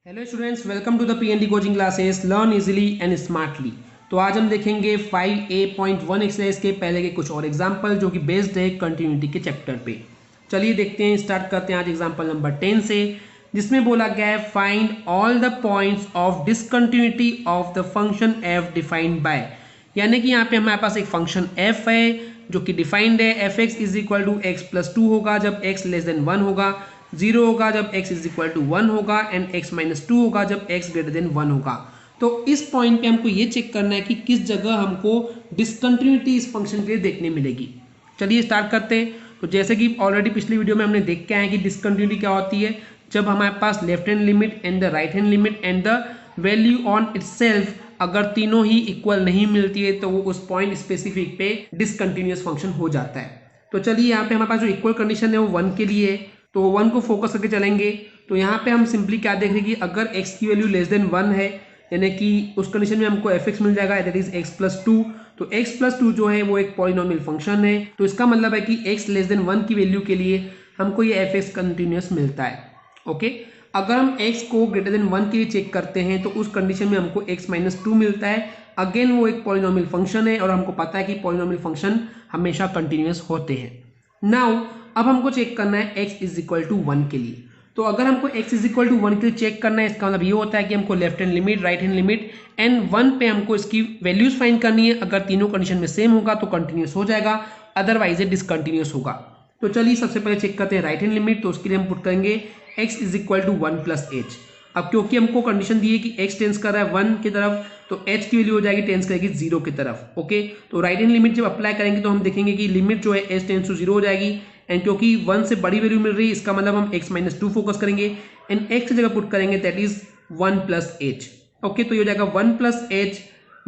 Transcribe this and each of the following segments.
Hello students, welcome to the PND coaching classes learn easily and smartly. तो आज हम देखेंगे 5A.1 एक्सरसाइज के पहले के कुछ और एग्जांपल जो कि बेस्ड है कंटिन्यूटी के चैप्टर पे। चलिए देखते हैं, स्टार्ट करते हैं आज एग्जांपल नंबर 10 से, जिसमें बोला गया है find all the points of discontinuity of the function F defined by. यानी कि यहाँ पे हमारे पास एक फंक्शन एफ है जो कि डिफाइंड है। F x is equal to x plus 2 होगा जब एक्स लेस देन 1 होगा, 0 होगा जब x इज इक्वल टू 1 होगा एंड x माइनस 2 होगा जब x ग्रेटर देन 1 होगा। तो इस पॉइंट पे हमको ये चेक करना है कि किस जगह हमको डिसकंटिन्यूटी इस फंक्शन के लिए देखने मिलेगी। चलिए स्टार्ट करते हैं। तो जैसे कि ऑलरेडी पिछली वीडियो में हमने देख के आए कि डिसकंटिन्यूटी क्या होती है, जब हमारे पास left hand limit and the right hand limit and the value on itself अगर तीनों ही इक्वल नहीं मिलती है तो वो उस पॉइंट स्पेसिफिक पे डिसकंटिन्यूअस फंक्शन हो जाता है। तो चलिए यहाँ पे हमारे पास जो इक्वल कंडीशन है वो 1 के लिए है, तो 1 को फोकस करके चलेंगे। तो यहाँ पे हम सिंपली क्या देख रहे हैं कि अगर x की वैल्यू लेस देन 1 है, यानी कि उस कंडीशन में हमको fx मिल जाएगा, दैट इज x प्लस 2। तो x प्लस 2 जो है वो एक पॉलिनोमियल फंक्शन है, तो इसका मतलब है कि x लेस देन 1 की वैल्यू के लिए हमको ये fx कंटिन्यूअस मिलता है। ओके, अगर हम x को ग्रेटर देन 1 के लिए चेक करते हैं तो उस कंडीशन में हमको x माइनस 2 मिलता है। अगेन वो एक पॉलिनोमियल फंक्शन है और हमको पता है कि पॉलिनोमियल फंक्शन हमेशा कंटिन्यूअस होते हैं। नाउ अब हमको चेक करना है x इज इक्वल टू 1 के लिए। तो अगर हमको x इज इक्वल टू 1 के लिए चेक करना है, इसका मतलब ये होता है कि हमको left hand limit, right hand limit and 1 पे हमको इसकी वैल्यूज फाइंड करनी है। अगर तीनों कंडीशन में सेम होगा तो कंटिन्यूअस हो जाएगा, अदरवाइज ये डिसकंटिन्यूअस होगा। तो चलिए सबसे पहले चेक करते हैं राइट हैंड लिमिट। तो उसके लिए हम पुट करेंगे x is equal to 1 plus h। अब क्योंकि हमको कंडीशन दी है कि x टेंस कर रहा है 1 की तरफ, तो h की वैल्यू हो जाएगी टेंस करेगी 0 की तरफ। ओके, तो राइट हैंड लिमिट जब अप्लाई करेंगे तो हम देखेंगे कि लिमिट जो है h टेंस टू 0 हो जाएगी, एंड क्योंकि 1 से बड़ी वैल्यू मिल रही है इसका मतलब हम x माइनस 2 फोकस करेंगे एंड x की जगह पुट करेंगे that is 1 plus h। Okay, तो ये हो जाएगा 1 प्लस h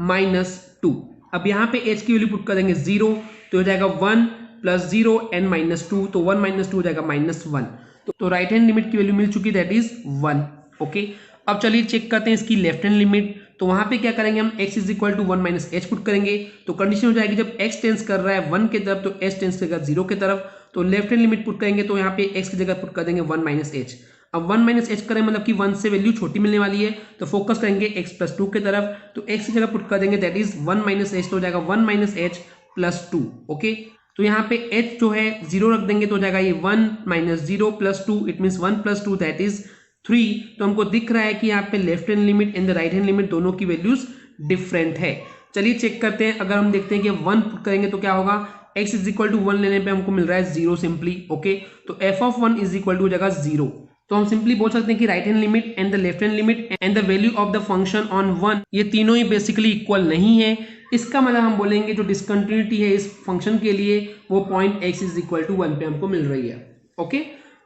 माइनस 2। अब यहाँ पे h की वैल्यू पुट करेंगे 0, तो हो जाएगा 1 प्लस 0 एंड माइनस 2, तो 1 माइनस 2 हो जाएगा माइनस 1। तो राइट हैंड लिमिट की वैल्यू मिल चुकी दैट इज 1। ओके, अब चलिए चेक करते हैं इसकी लेफ्ट हैंड लिमिट। तो वहां पे क्या करेंगे, हम x is equal to 1 minus h put करेंगे, तो कंडीशन हो जाएगी जब x टेंस कर रहा है 1 की तरफ तो h टेंस करेगा 0 की तरफ। तो लेफ्ट हैंड लिमिट पुट करेंगे तो यहाँ पे x की जगह पुट कर देंगे 1 माइनस h। अब 1 माइनस h करें मतलब कि 1 से वैल्यू छोटी मिलने वाली है, तो फोकस करेंगे x प्लस 2 की तरफ, तो x की जगह पुट कर देंगे दैट इज 1 माइनस h, तो हो जाएगा 1 माइनस h प्लस 2। ओके, तो यहाँ पे h जो है 0 रख देंगे तो हो जाएगा ये 1 minus 0 plus 2, it means 1 plus 2 that is 3। तो हमको दिख रहा है कि यहाँ पे left hand limit and the right hand limit दोनों की वैल्यूज डिफरेंट है। चलिए चेक करते हैं, अगर हम देखते हैं कि 1 पुट करेंगे तो क्या होगा, x इज इक्वल टू 1 लेने पे हमको मिल रहा है 0 सिंपली। ओके, तो f of 1 is equal to हो जाएगा 0। तो हम सिंपली बोल सकते हैं कि right hand limit and the left hand limit and the value of the function on 1 ये तीनों ही बेसिकली इक्वल नहीं है। इसका मतलब हम बोलेंगे जो डिसकंटिन्यूटी है इस फंक्शन के लिए वो point x is equal to 1 पे हमको मिल रही है। ओके,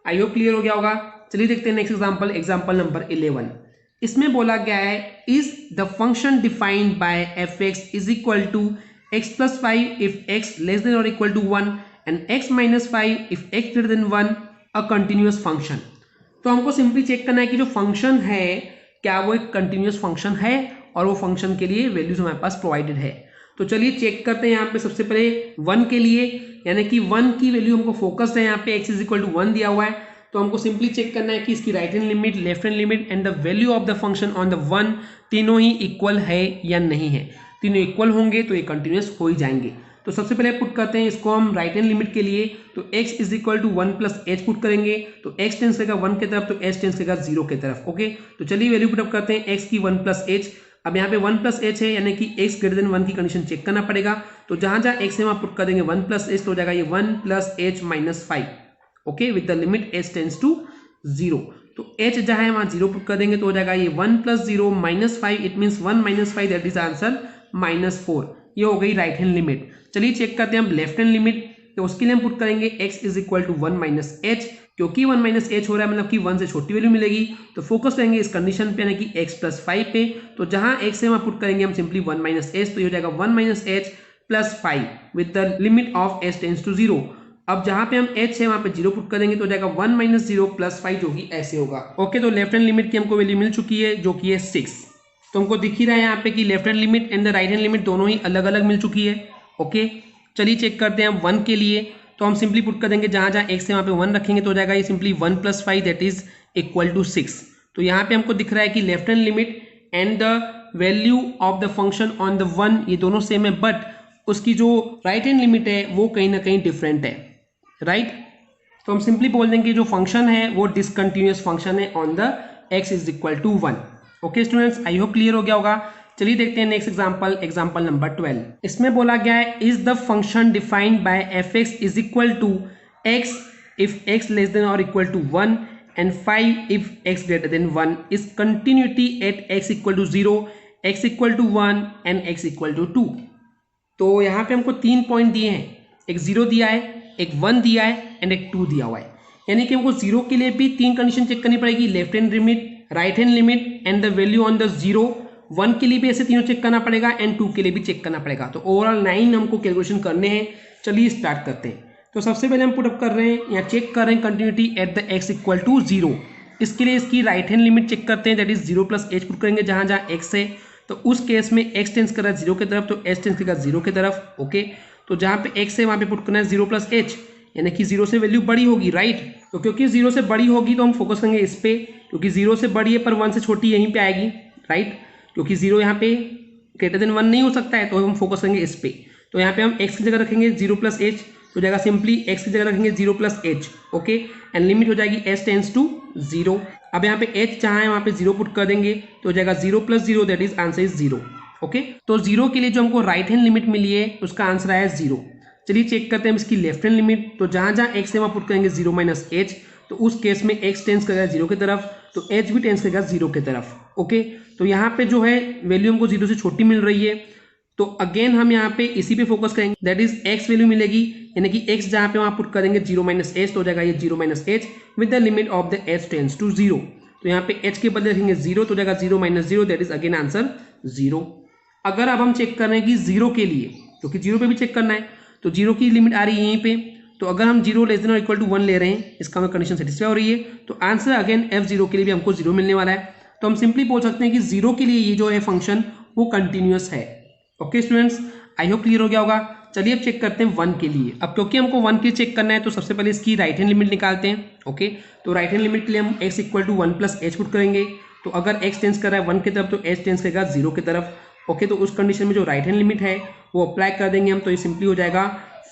आई होप क्लियर हो गया होगा। चलिए देखते हैं नेक्स्ट एग्जांपल, एग्जांपल नंबर 11। इसमें बोला गया है is the function defined by fx is equal to x plus 5 if x less than और equal to 1 and x minus 5 if x greater than 1 a continuous function. तो हमको simply check करना है कि जो फंक्शन है क्या वो एक कंटिन्यूअस फंक्शन है और वो फंक्शन के लिए वैल्यूज हमारे पास प्रोवाइडेड है। तो चलिए चेक करते हैं यहाँ पे सबसे पहले 1 के लिए, यानी कि 1 की वैल्यू हमको फोकस है, यहाँ पे x इज इक्वल टू 1 दिया हुआ है, तो हमको सिंपली चेक करना है कि इसकी right hand limit, left hand limit and the value of the function on the 1 तीनों ही इक्वल है या नहीं है। तीनों इक्वल होंगे तो ये कंटिन्यूअस हो ही जाएंगे। तो सबसे पहले पुट करते हैं इसको हम राइट हैंड लिमिट के लिए, तो x is equal to 1 plus h put करेंगे, तो x टेंस करेगा 1 की तरफ तो h टेंस करेगा 0 की तरफ। ओके, तो चलिए वैल्यू पुटअप करते हैं x की 1 प्लस h। अब यहाँ पे 1 प्लस h है यानी कि x ग्रेटर देन 1 की कंडीशन चेक करना पड़ेगा, तो जहां जहां x है वहां पुट कर देंगे 1 प्लस h, तो हो जाएगा ये 1 plus h minus 5। Okay, with the limit h tends to 0, तो h जहां है वहां 0 पुट कर देंगे तो हो जाएगा ये 1 plus 0 minus 5, it means 1 minus 5 that is answer minus 4। ये हो गई राइट हैंड लिमिट। चलिए चेक करते हैं हम लेफ्ट हैंड लिमिट, तो उसके लिए हम पुट करेंगे x is equal to 1 minus h, क्योंकि 1 माइनस h हो रहा है मतलब कि 1 से छोटी वैल्यू मिलेगी, तो फोकस करेंगे इस कंडीशन पे यानी कि x प्लस 5 पे, तो जहां x है वहां पुट करेंगे हम सिंपली 1 माइनस h, तो ये हो जाएगा 1 minus h plus 5 with the limit of h tends to 0। अब जहां पे हम h है वहां पे 0 पुट कर देंगे तो हो जाएगा 1 माइनस 0 प्लस 5 जो कि ऐसे होगा। ओके, तो लेफ्ट हैंड लिमिट की हमको वैल्यू मिल चुकी है जो कि है 6। तो हमको दिख ही रहा है यहाँ पे कि left hand limit and the right hand limit दोनों ही अलग अलग मिल चुकी है। ओके, चलिए चेक करते हैं हम 1 के लिए, तो हम सिंपली पुट कर देंगे जहां जहां x है वहां पे 1 रखेंगे तो हो जाएगा ये simply 1 plus 5 that is equal to 6। तो यहाँ पे हमको दिख रहा है कि left hand limit and the value of the function on the one ये दोनों सेम है, बट उसकी जो राइट हैंड लिमिट है वो कहीं ना कहीं डिफरेंट है, राइट। तो हम सिंपली बोल देंगे जो फंक्शन है वो डिसकंटिन्यूअस फंक्शन है on the x is equal to 1। Okay students, I hope clear हो गया होगा। चलिए देखते हैं नेक्स्ट एग्जांपल, एग्जांपल नंबर 12। इसमें बोला गया है is the function defined by fx is equal to x if x less than और equal to 1 and 5 if x greater than 1 is continuity at x equal to 0, x equal to 1 and x equal to 2। तो यहाँ पे हमको 3 point दिए हैं, एक 0 दिया है, एक 1 दिया है एंड एक 2 दिया हुआ है। यानी कि हमको 0 के लिए भी 3 कंडीशन चेक करनी पड़ेगी, left hand limit, right hand limit and the value on the 0। 1 के लिए भी ऐसे तीनों चेक करना पड़ेगा एंड 2 के लिए भी चेक करना पड़ेगा। तो ओवरऑल 9 हमको कैलकुलेशन करने हैं। चलिए स्टार्ट करते हैं। तो सबसे पहले हम पुटअप कर रहे हैं या चेक कर रहे हैं continuity at the x equal to 0। इसके लिए इसकी राइट हैंड लिमिट चेक करते हैं, that is 0 plus h put करेंगे जहां जहां x है। तो उस केस में x टेंस कर रहा है 0 की तरफ तो h टेंस करेगा 0 की तरफ। ओके, तो जहां पे x है वहां पे पुट करना है 0 प्लस h, यानी कि 0 से वैल्यू बड़ी होगी, राइट। तो क्योंकि 0 से बड़ी होगी तो हम फोकस करेंगे इस पे, क्योंकि 0 से बड़ी है पर 1 से छोटी यहीं पे आएगी, राइट। क्योंकि 0 यहाँ पे ग्रेटर देन 1 नहीं हो सकता है तो हम फोकस करेंगे इस पे। तो यहाँ पे हम x की जगह रखेंगे 0 प्लस h, तो जाएगा सिंपली x की जगह रखेंगे 0 plus h। Okay, and limit हो जाएगी s टेंस टू 0। अब यहाँ पे h जहाँ है वहाँ पे 0 पुट कर देंगे तो हो जाएगा 0 plus 0, that is answer is 0। Okay, तो 0 के लिए जो हमको राइट हैंड लिमिट मिली है उसका आंसर आया 0। चलिए चेक करते हैं इसकी लेफ्ट हैंड लिमिट। तो जहां जहां x है वहां पुट करेंगे 0 माइनस h, तो उस केस में x टेंस करेगा 0 की तरफ तो h भी टेंस करेगा 0 की तरफ। ओके, तो यहाँ पे जो है वैल्यू हमको 0 से छोटी मिल रही है, तो अगेन हम यहाँ पे इसी पे फोकस करेंगे, दैट इज x वैल्यू मिलेगी, यानी कि x जहाँ पे वहां पुट करेंगे 0 माइनस h तो हो जाएगा ये 0 minus h with the limit of the h tends to 0। तो यहाँ पे h के बदले रखेंगे 0 तो हो जाएगा 0 minus 0, that is again answer 0। अगर अब हम चेक कर रहे हैं कि 0 के लिए, क्योंकि 0 पे भी चेक करना है, तो 0 की लिमिट आ रही है यहीं पे। तो अगर हम 0 लेस देन और इक्वल टू 1 ले रहे हैं, इसका हमें कंडीशन सेटिस्फाई हो रही है, तो आंसर अगेन f0 के लिए भी हमको 0 मिलने वाला है। तो हम सिंपली बोल सकते हैं कि 0 के लिए ये जो है फंक्शन वो कंटिन्यूअस है। Okay students, I hope clear हो गया होगा। चलिए अब चेक करते हैं 1 के लिए। अब क्योंकि हमको 1 के लिए चेक करना है तो सबसे पहले इसकी राइट हैंड लिमिट निकालते हैं। ओके, तो राइट हैंड लिमिट के लिए हम x equal to 1 plus h put करेंगे। तो अगर x टेंस कर रहा है 1 की तरफ तो h टेंस करेगा 0 की तरफ। ओके, तो उस कंडीशन में जो राइट हैंड लिमिट है वो अप्लाई कर देंगे हम, तो ये सिंपली हो जाएगा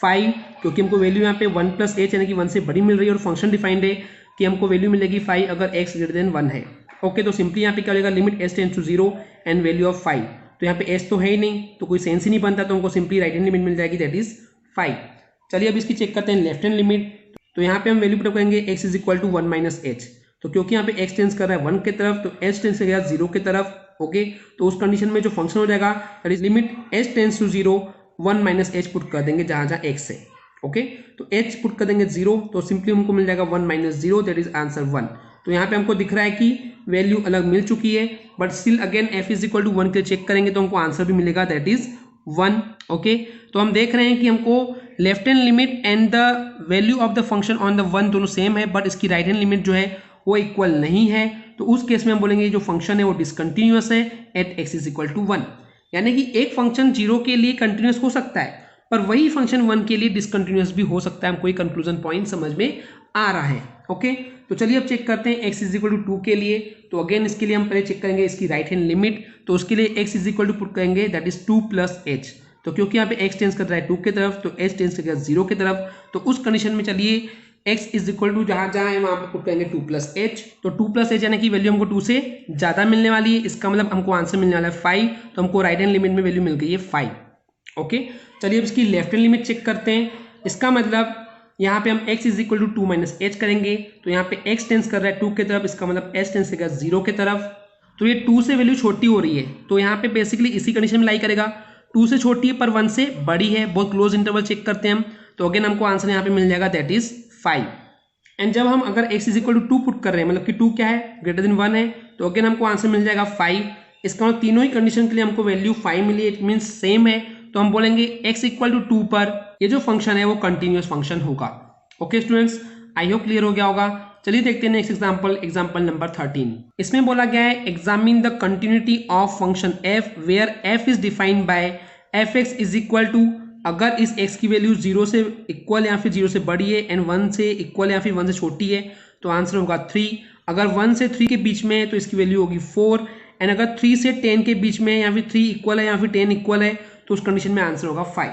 5, क्योंकि हमको वैल्यू यहाँ पे 1 प्लस h यानी कि 1 से बड़ी मिल रही है और फंक्शन डिफाइंड है कि हमको वैल्यू मिलेगी 5 अगर x ग्रेटर देन 1 है। ओके, तो सिंपली यहाँ पे क्या हो जाएगा, limit s tends to 0 and value of 5। तो यहाँ पे s तो है ही नहीं तो कोई सेंस ही नहीं बनता, तो हमको सिंपली राइट हैंड लिमिट मिल जाएगी, दैट इज 5। चलिए अब इसकी चेक करते हैं लेफ्ट हैंड लिमिट। तो यहाँ पे हम वैल्यू पुट करेंगे x is equal to 1 minus h। तो क्योंकि यहाँ पे x टेंस कर रहा है 1 की तरफ तो h टेंस करेगा 0 की तरफ। ओके, तो उस कंडीशन में जो फंक्शन हो जाएगा that is limit s tends to 0 1 minus h put कर देंगे जहां जहां x है। ओके, तो h पुट कर देंगे 0 तो सिंपली हमको मिल जाएगा 1 माइनस 0, दैट इज आंसर 1। तो यहाँ पे हमको दिख रहा है कि वैल्यू अलग मिल चुकी है, but still again f is equal to 1 के लिए चेक करेंगे तो हमको आंसर भी मिलेगा, दैट इज 1। ओके, तो हम देख रहे हैं कि हमको left hand limit and the value of the function on the 1 दोनों सेम है, बट इसकी राइट हैंड लिमिट जो है वो इक्वल नहीं है। तो उस केस में हम बोलेंगे जो फंक्शन है वो डिसकंटिन्यूअस है at x is equal to 1। यानी कि एक फंक्शन 0 के लिए कंटिन्यूअस हो सकता है पर वही फंक्शन 1 के लिए डिसकंटिन्यूअस भी हो सकता है। हमको एक कंक्लूजन पॉइंट समझ में आ रहा है। ओके, तो चलिए अब चेक करते हैं x इज इक्वल टू 2 के लिए। तो अगेन इसके लिए हम पहले चेक करेंगे इसकी राइट हैंड लिमिट। तो उसके लिए x is equal to put करेंगे दैट इज 2 प्लस h। तो क्योंकि यहाँ पे x टेंस कर रहा है 2 की तरफ तो h टेंस करेगा 0 की तरफ। तो उस कंडीशन में चलिए x इज इक्वल टू जहां जहां है वहां पे पुट करेंगे 2 प्लस h। तो 2 प्लस h यानी कि वैल्यू हमको 2 से ज्यादा मिलने वाली है, इसका मतलब हमको आंसर मिलने वाला है 5। तो हमको राइट हैंड लिमिट में वैल्यू मिल गई है 5। ओके, चलिए अब इसकी लेफ्ट हैंड लिमिट चेक करते हैं। इसका मतलब यहाँ पे हम x is equal to 2 minus h करेंगे। तो यहाँ पे x टेंस कर रहा है 2 की तरफ, इसका मतलब h टेंस करेगा 0 की तरफ। तो ये 2 से वैल्यू छोटी हो रही है तो यहाँ पे बेसिकली इसी कंडीशन में लाई करेगा, 2 से छोटी है पर 1 से बड़ी है। बहुत क्लोज इंटरवल चेक करते हैं हम, तो अगेन हमको आंसर यहाँ पे मिल जाएगा दैट इज 5। एंड जब हम अगर x is equal to 2 put कर रहे हैं, मतलब कि 2 क्या है, ग्रेटर देन 1 है, तो अगेन हमको आंसर मिल जाएगा 5। इसका मतलब तीनों ही कंडीशन के लिए हमको वैल्यू 5 मिली, इट मीन्स सेम है। तो हम बोलेंगे x इक्वल टू 2 पर ये जो फंक्शन है वो कंटिन्यूअस फंक्शन होगा। Okay students, I hope clear हो गया होगा। चलिए देखते हैं नेक्स्ट एग्जांपल, एग्जांपल नंबर 13। इसमें बोला गया है examine the continuity of function f where f is defined by fx is equal to, अगर इस x की वैल्यू 0 से इक्वल या फिर 0 से बड़ी है एंड 1 से इक्वल या फिर 1 से छोटी है तो आंसर होगा 3। अगर 1 से 3 के बीच में है तो इसकी वैल्यू होगी 4, एंड अगर 3 से 10 के बीच में है या फिर 3 इक्वल है या फिर 10 इक्वल है तो उस कंडीशन में आंसर होगा 5।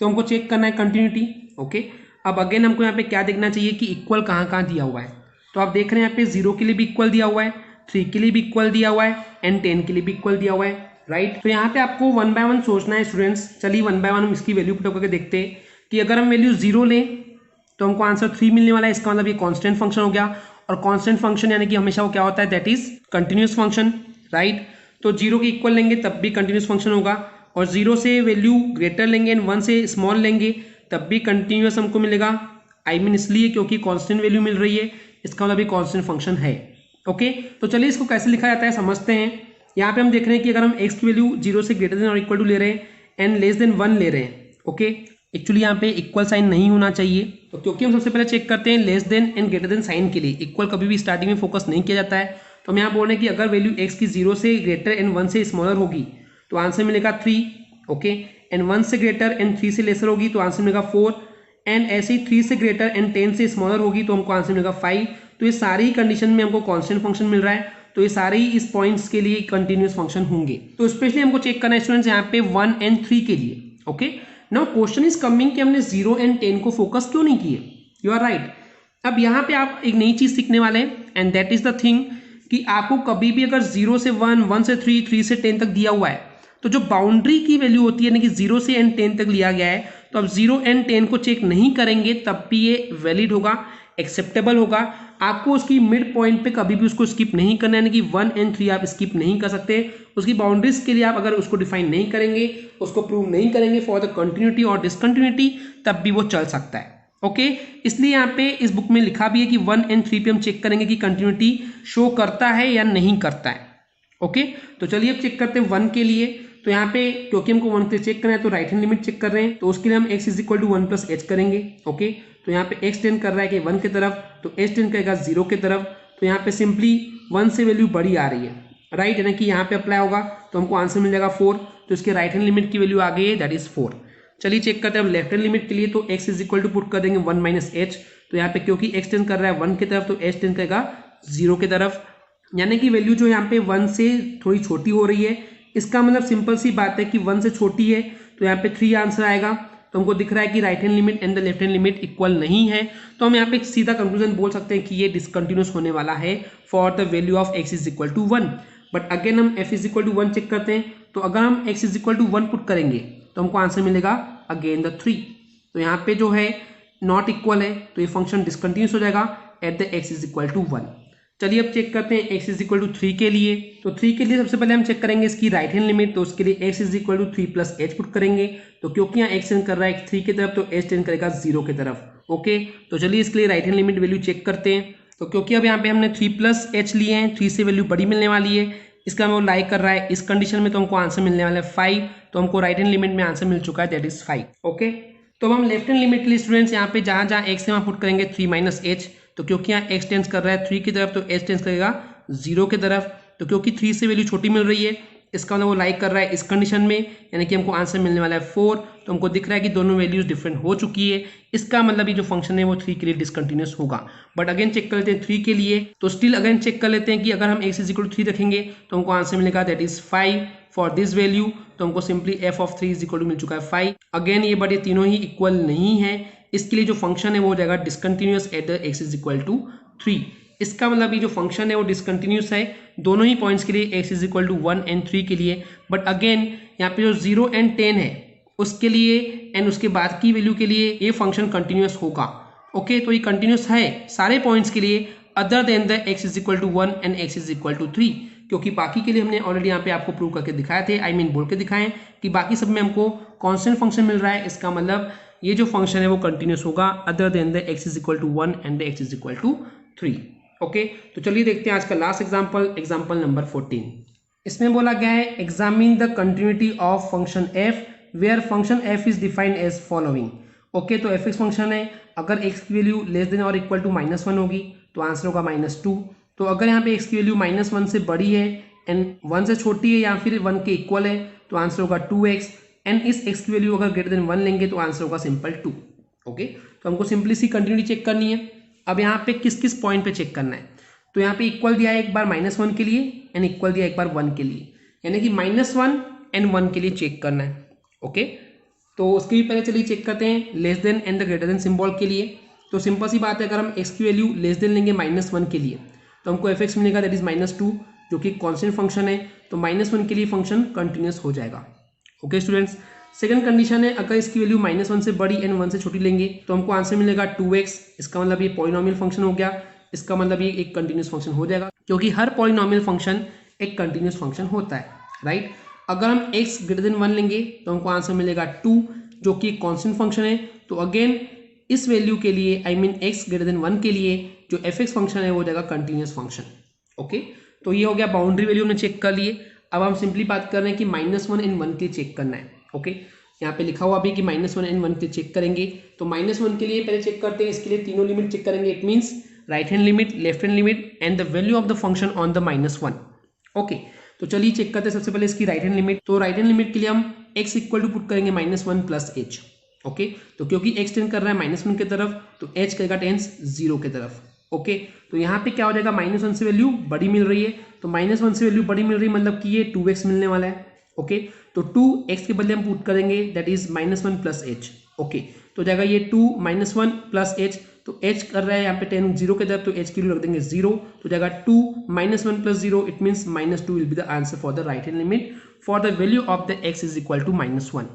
तो हमको चेक करना है कंटिन्यूटी। ओके, अब अगेन हमको यहाँ पे क्या देखना चाहिए कि इक्वल कहाँ कहाँ दिया हुआ है। तो आप देख रहे हैं यहाँ पे 0 के लिए भी इक्वल दिया हुआ है, 3 के लिए भी इक्वल दिया हुआ है एंड 10 के लिए भी इक्वल दिया हुआ है, राइट। तो यहाँ पे आपको 1 बाय 1 सोचना है स्टूडेंट्स। चलिए 1 बाय 1 हम इसकी वैल्यू पुट करके देखते हैं कि अगर हम वैल्यू 0 लें तो हमको आंसर 3 मिलने वाला है। इसका मतलब ये कांस्टेंट फंक्शन हो गया, और कांस्टेंट फंक्शन यानी कि हमेशा वो क्या होता है, that is continuous function, right. तो 0 के इक्वल लेंगे तब भी कंटिन्यूअस फंक्शन होगा, और 0 से वैल्यू ग्रेटर लेंगे एंड 1 से स्मॉल लेंगे तब भी कंटिन्यूअस हमको मिलेगा। आई मीन इसलिए क्योंकि कांस्टेंट वैल्यू मिल रही है, इसका मतलब ये कांस्टेंट फंक्शन है। ओके, तो चलिए इसको कैसे लिखा जाता है समझते हैं। यहाँ पे हम देख रहे हैं कि अगर हम x की वैल्यू 0 से ग्रेटर देन और इक्वल टू ले रहे हैं एंड लेस देन 1 ले रहे हैं। ओके, एक्चुअली यहाँ पे इक्वल साइन नहीं होना चाहिए, तो क्योंकि हम सबसे पहले चेक करते हैं less than and greater than sign के लिए। इक्वल कभी भी स्टार्टिंग में फोकस नहीं किया जाता है, तो हम यहाँ बोल रहे हैं कि अगर वैल्यू x की 0 से ग्रेटर एंड 1 से स्मॉलर होगी तो आंसर मिलेगा 3। ओके, एंड 1 से ग्रेटर एंड 3 से लेसर होगी तो आंसर मिलेगा 4, एंड ऐसे ही 3 से ग्रेटर एंड 10 से स्मॉलर होगी तो हमको आंसर मिलेगा 5। तो ये सारी ही कंडीशन में हमको कांस्टेंट फंक्शन मिल रहा है, तो ये सारे ही इस पॉइंट्स के लिए कंटिन्यूअस फंक्शन होंगे। तो स्पेशली हमको चेक करना है स्टूडेंट्स यहाँ पे 1 एंड 3 के लिए। Okay, now question is coming कि हमने 0 एंड 10 को फोकस क्यों नहीं किए। You are right. अब यहाँ पे आप एक नई चीज सीखने वाले हैं, and that is the thing कि आपको कभी भी अगर 0 से 1, 1 से 3, 3 से 10 तक दिया हुआ है, तो जो बाउंड्री की वैल्यू होती है यानी कि 0 से एंड 10 तक लिया गया है, तो अब 0 एंड 10 को चेक नहीं करेंगे तब भी ये वैलिड होगा, एक्सेप्टेबल होगा। आपको उसकी मिड पॉइंट पे कभी भी उसको स्किप नहीं करना है, यानी कि 1 एंड 3 आप स्किप नहीं कर सकते। उसकी बाउंड्रीज के लिए आप अगर उसको डिफाइन नहीं करेंगे, उसको प्रूव नहीं करेंगे फॉर द कंटिन्यूटी और डिसकंटिन्यूटी, तब भी वो चल सकता है। ओके, इसलिए यहाँ पे इस बुक में लिखा भी है कि 1 एंड 3 पे हम चेक करेंगे कि कंटिन्यूटी शो करता है या नहीं करता है। ओके, तो चलिए अब चेक करते हैं 1 के लिए। तो यहाँ पे क्योंकि हमको 1 पे चेक करना है तो राइट हैंड लिमिट चेक कर रहे हैं, तो उसके लिए हम x is equal to 1 plus h करेंगे। ओके, तो यहाँ पे x टेंड कर रहा है कि 1 की तरफ, तो h टेंड करेगा 0 की तरफ। तो यहाँ पे सिंपली 1 से वैल्यू बड़ी आ रही है, राइट, यानी कि यहाँ पे अप्लाई होगा तो हमको आंसर मिल जाएगा 4। तो इसके राइट हैंड लिमिट की वैल्यू आ गई है, दैट इज 4। चलिए चेक करते हैं अब लेफ्ट हैंड लिमिट के लिए। तो x is equal to put कर देंगे 1 माइनस एच। तो यहाँ पे क्योंकि x टेंड कर रहा है 1 की तरफ, तो h टेंड करेगा 0 की तरफ, यानी कि वैल्यू जो यहाँ पे 1 से थोड़ी छोटी हो रही है। इसका मतलब सिंपल सी बात है कि 1 से छोटी है, तो यहाँ पे 3 आंसर आएगा। तो हमको दिख रहा है कि right hand limit and the left hand limit equal नहीं है, तो हम यहाँ पे एक सीधा कंक्लूजन बोल सकते हैं कि ये डिसकंटिन्यूअस होने वाला है for the value of x is equal to 1। But again हम f is equal to 1 check करते हैं, तो अगर हम x is equal to 1 put करेंगे तो हमको आंसर मिलेगा अगेन द 3। तो यहाँ पे जो है नॉट इक्वल है, तो ये फंक्शन डिसकंटिन्यूअस हो जाएगा at the x is equal to 1। चलिए अब चेक करते हैं x इज इक्वल टू 3 के लिए। तो 3 के लिए सबसे पहले हम चेक करेंगे इसकी राइट हैंड लिमिट, तो उसके लिए x is equal to 3 plus h put करेंगे। तो क्योंकि यहाँ x टेंड कर रहा है 3 की तरफ, तो h टेंड करेगा 0 की तरफ। ओके, तो चलिए इसके लिए right hand limit value check करते हैं। तो क्योंकि अब यहाँ पे हमने 3 प्लस एच लिए हैं, 3 से वैल्यू बड़ी मिलने वाली है, इसका वो लाइक कर रहा है इस कंडीशन में, तो हमको आंसर मिलने वाला है 5। तो हमको राइट हैंड लिमिट में आंसर मिल चुका है, दैट इज 5। ओके, तो हम लेफ्ट हैंड लिमिट के लिए स्टूडेंट्स यहाँ पे जहाँ जहाँ x है वहाँ पुट करेंगे 3 माइनस एच। तो क्योंकि यहाँ x टेंस कर रहा है 3 की तरफ, तो h टेंस करेगा 0 की तरफ। तो क्योंकि 3 से वैल्यू छोटी मिल रही है, इसका मतलब वो लाइक कर रहा है इस कंडीशन में, यानी कि हमको आंसर मिलने वाला है 4। तो हमको दिख रहा है कि दोनों वैल्यूज डिफरेंट हो चुकी है, इसका मतलब ये जो फंक्शन है वो 3 के लिए डिसकंटिन्यूअस होगा। बट अगेन चेक कर लेते हैं 3 के लिए, तो स्टिल अगेन चेक कर लेते हैं कि अगर हम x इज इक्वल टू 3 रखेंगे तो हमको आंसर मिलेगा that is 5 for this value. तो हमको simply f of 3 is equal to मिल चुका है 5। अगेन ये बट ये तीनों ही इक्वल नहीं है, इसके लिए जो फंक्शन है वो हो जाएगा discontinuous at the x is equal to 3। इसका मतलब ये जो फंक्शन है वो डिसकंटिन्यूअस है दोनों ही पॉइंट्स के लिए, x is equal to 1 and 3 के लिए। बट अगेन यहाँ पे जो 0 एंड 10 है उसके लिए एंड उसके बाद की वैल्यू के लिए ये फंक्शन कंटिन्यूअस होगा। ओके, तो ये कंटिन्यूअस है सारे पॉइंट्स के लिए other than the x is equal to 1 and x is equal to 3, क्योंकि बाकी के लिए हमने ऑलरेडी यहाँ पे आपको प्रूव करके दिखाए थे, आई मीन बोल के दिखाएं कि बाकी सब में हमको कांस्टेंट फंक्शन मिल रहा है। इसका मतलब ये जो फंक्शन है वो कंटिन्यूअस होगा other than the x is equal to 1 and the x is equal to 3। Okay, तो चलिए देखते हैं आज का लास्ट एग्जाम्पल, एग्जाम्पल नंबर 14। इसमें बोला गया है examine the continuity of function f where function f is defined as following. Okay, तो f फंक्शन है, अगर x की वैल्यू लेस देन और इक्वल टू -1 होगी तो आंसर होगा -2। तो अगर यहाँ पे x की वैल्यू -1 से बड़ी है एंड 1 से छोटी है या फिर 1 के इक्वल है तो आंसर होगा 2x, एंड इस x की वैल्यू अगर ग्रेटर देन 1 लेंगे तो आंसर होगा सिंपल 2। ओके, तो हमको सिंपली सी कंटिन्यूटी चेक करनी है। अब यहाँ पे किस किस पॉइंट पे चेक करना है, तो यहाँ पे इक्वल दिया है एक बार -1 के लिए एंड इक्वल दिया है एक बार 1 के लिए, यानी कि -1 एंड 1 के लिए चेक करना है। ओके, तो उसके भी पहले चलिए चेक करते हैं less than and the greater than symbol के लिए। तो सिंपल सी बात है, अगर हम x की वैल्यू लेस देन लेंगे -1 के लिए तो हमको fx मिलेगा दैट इज -2, जो कि कांस्टेंट फंक्शन है, तो -1 के लिए फंक्शन कंटिन्यूस हो जाएगा। ओके स्टूडेंट्स, सेकंड कंडीशन है, अगर इसकी वैल्यू -1 से बड़ी एंड 1 से छोटी लेंगे तो हमको आंसर मिलेगा 2x। इसका मतलब ये पॉलिनोमियल फंक्शन हो गया, इसका मतलब ये एक कंटिन्यूस फंक्शन हो जाएगा, क्योंकि हर पॉलिनोमियल फंक्शन एक कंटिन्यूस फंक्शन होता है, राइट। अगर हम x ग्रेटर देन 1 लेंगे तो हमको आंसर मिलेगा 2, जो कि कांस्टेंट फंक्शन है। तो अगेन इस वैल्यू के लिए I mean x greater than 1 के लिए जो fx फंक्शन है वो हो जाएगा कंटिन्यूस फंक्शन। ओके, तो ये हो गया बाउंड्री वैल्यू हमने चेक कर लिए। अब हम सिंपली बात कर रहे हैं कि -1 एंड 1 के लिए चेक करना है। ओके, यहाँ पे लिखा हुआ अभी कि -1 एंड 1 के लिए चेक करेंगे, तो -1 के लिए पहले चेक करते हैं, इसके लिए तीनों लिमिट चेक करेंगे। It means right hand limit, left hand limit and the value of the function on the -1। Okay, तो चलिए चेक करते हैं सबसे पहले इसकी राइट हैंड लिमिट। तो राइट हैंड लिमिट के लिए हम x इक्वल टू पुट करेंगे -1 प्लस h। ओके, तो क्योंकि x टेंड कर रहा है -1 की तरफ तो h करेगा टेंस 0 की तरफ। ओके, तो यहाँ पे क्या हो जाएगा, -1 से वैल्यू बड़ी मिल रही है, तो -1 से वैल्यू बड़ी मिल रही है मतलब कि ये 2x मिलने वाला है। ओके, तो 2x के बदले हम पुट करेंगे that is -1 plus h। Okay, तो जाएगा ये 2 -1 प्लस h, तो h कर रहा है यहाँ पे 10 0 के तरफ, तो h की वैल्यू रख देंगे 0, तो जाएगा 2 -1 plus 0, it means -2 will be the answer for the right hand limit for the value of the x is equal to -1।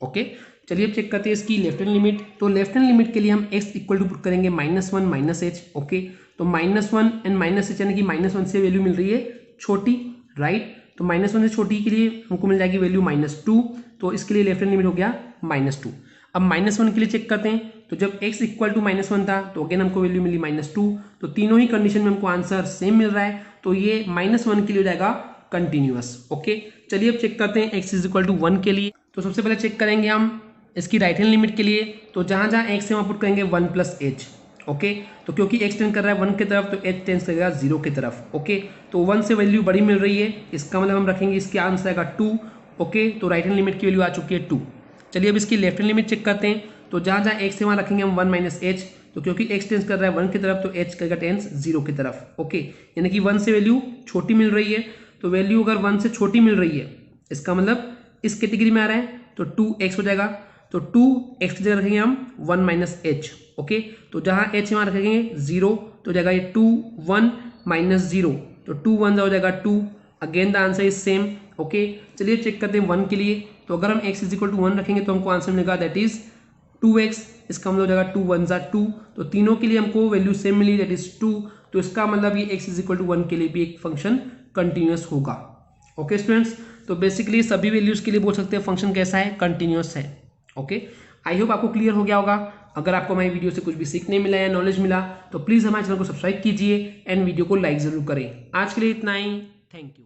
Okay, चलिए अब चेक करते हैं इसकी लेफ्ट हैंड लिमिट। तो लेफ्ट हैंड लिमिट के लिए हम x इक्वल टू पुट करेंगे -1 माइनस h। ओके, तो -1 एंड माइनस h यानी कि -1 से वैल्यू मिल रही है छोटी, राइट। तो -1 से छोटी के लिए हमको मिल जाएगी वैल्यू -2, तो इसके लिए लेफ्ट हैंड लिमिट हो गया -2। अब -1 के लिए चेक करते हैं, तो जब x इक्वल टू -1 था तो अगेन हमको वैल्यू मिली -2, तो तीनों ही कंडीशन में हमको आंसर सेम मिल रहा है, तो ये -1 के लिए हो जाएगा कंटिन्यूअस। ओके, चलिए अब चेक करते हैं x इज इक्वल टू 1 के लिए। तो सबसे पहले चेक करेंगे हम इसकी राइट हैंड लिमिट के लिए, तो जहां जहां x है वहां पुट करेंगे 1 प्लस h। ओके, तो क्योंकि x टेंड कर रहा है 1 की तरफ तो h टेंड करेगा 0 की तरफ। ओके, तो 1 से वैल्यू बड़ी मिल रही है, इसका मतलब हम रखेंगे इसके आंसर आएगा 2। ओके, तो राइट हैंड लिमिट की वैल्यू आ चुकी है 2। चलिए अब इसकी लेफ्ट हैंड लिमिट चेक करते हैं, तो जहां जहां x है वहां रखेंगे हम 1 माइनस h, तो क्योंकि x टेंस कर रहा है 1 की तरफ तो h करेगा टेंस 0 की तरफ। ओके, यानी कि 1 से वैल्यू छोटी मिल रही है, तो वैल्यू अगर 1 से छोटी मिल रही है इसका मतलब इस कैटेगरी में आ रहा है, तो 2x हो जाएगा। तो 2x की जगह रखेंगे हम 1 माइनस h। ओके, तो जहां h है वहां रखेंगे 0, तो जाएगा ये 2 1 माइनस 0, तो 2 1 हो जाएगा 2। Again the answer is same. Okay, चलिए चेक करते हैं 1 के लिए, तो अगर हम x इज इक्वल टू 1 रखेंगे तो हमको आंसर मिलेगा दैट इज 2x। इसका मतलब हो जाएगा 2 1 ज़ा 2, तो तीनों के लिए हमको वैल्यू सेम मिली दैट इज 2, तो इसका मतलब ये x इज इक्वल टू 1 के लिए भी एक फंक्शन कंटिन्यूअस होगा। ओके स्टूडेंट्स, तो बेसिकली सभी वैल्यूज के लिए बोल सकते हैं फंक्शन कैसा है, कंटिन्यूअस है। ओके, आई होप आपको क्लियर हो गया होगा। अगर आपको हमारी वीडियो से कुछ भी सीखने मिला या नॉलेज मिला तो प्लीज़ हमारे चैनल को सब्सक्राइब कीजिए एंड वीडियो को लाइक ज़रूर करें। आज के लिए इतना ही, थैंक यू।